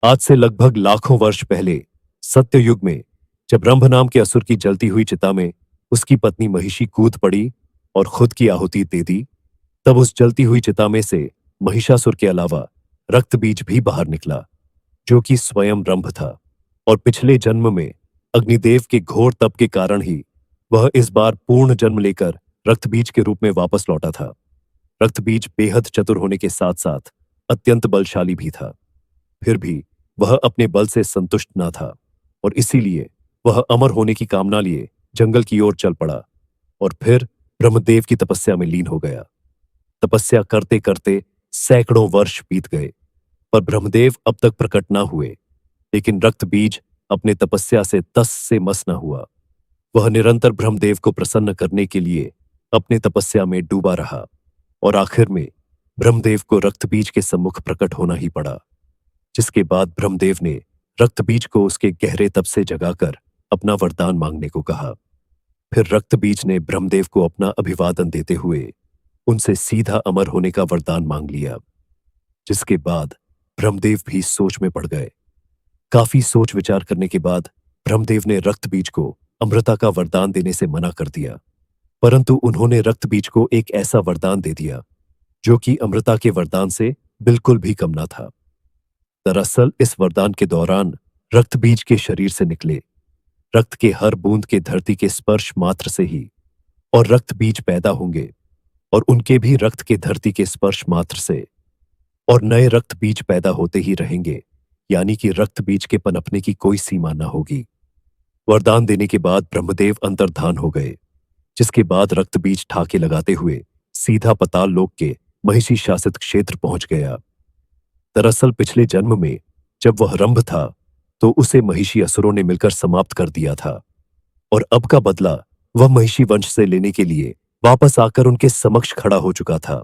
आज से लगभग लाखों वर्ष पहले सत्ययुग में जब रंभ नाम के असुर की जलती हुई चिता में उसकी पत्नी महिषी कूद पड़ी और खुद की आहुति दे दी, तब उस जलती हुई चिता में से महिषासुर के अलावा रक्त बीज भी बाहर निकला, जो कि स्वयं रंभ था। और पिछले जन्म में अग्निदेव के घोर तप के कारण ही वह इस बार पूर्ण जन्म लेकर रक्तबीज के रूप में वापस लौटा था। रक्तबीज बेहद चतुर होने के साथ साथ अत्यंत बलशाली भी था। फिर भी वह अपने बल से संतुष्ट न था और इसीलिए वह अमर होने की कामना लिए जंगल की ओर चल पड़ा और फिर ब्रह्मदेव की तपस्या में लीन हो गया। तपस्या करते करते सैकड़ों वर्ष बीत गए, पर ब्रह्मदेव अब तक प्रकट न हुए। लेकिन रक्तबीज अपने तपस्या से तस से मस न हुआ। वह निरंतर ब्रह्मदेव को प्रसन्न करने के लिए अपने तपस्या में डूबा रहा और आखिर में ब्रह्मदेव को रक्तबीज के सम्मुख प्रकट होना ही पड़ा, जिसके बाद ब्रह्मदेव ने रक्तबीज को उसके गहरे तप से जगाकर अपना वरदान मांगने को कहा। फिर रक्तबीज ने ब्रह्मदेव को अपना अभिवादन देते हुए उनसे सीधा अमर होने का वरदान मांग लिया, जिसके बाद ब्रह्मदेव भी सोच में पड़ गए। काफी सोच विचार करने के बाद ब्रह्मदेव ने रक्तबीज को अमृता का वरदान देने से मना कर दिया, परंतु उन्होंने रक्तबीज को एक ऐसा वरदान दे दिया जो कि अमृता के वरदान से बिल्कुल भी कम न था। दरअसल इस वरदान के दौरान रक्तबीज के शरीर से निकले रक्त के हर बूंद के धरती के स्पर्श मात्र से ही और रक्तबीज पैदा होंगे और उनके भी रक्त के धरती के स्पर्श मात्र से और नए रक्तबीज पैदा होते ही रहेंगे, यानी कि रक्तबीज के पनपने की कोई सीमा न होगी। वरदान देने के बाद ब्रह्मदेव अंतर्धान हो गए, जिसके बाद रक्तबीज ठाके लगाते हुए सीधा पाताल लोक के महिषी शासित क्षेत्र पहुंच गया। दरअसल पिछले जन्म में जब वह रंभ था तो उसे महिषी असुरों ने मिलकर समाप्त कर दिया था और अब का बदला वह महिषी वंश से लेने के लिए वापस आकर उनके समक्ष खड़ा हो चुका था।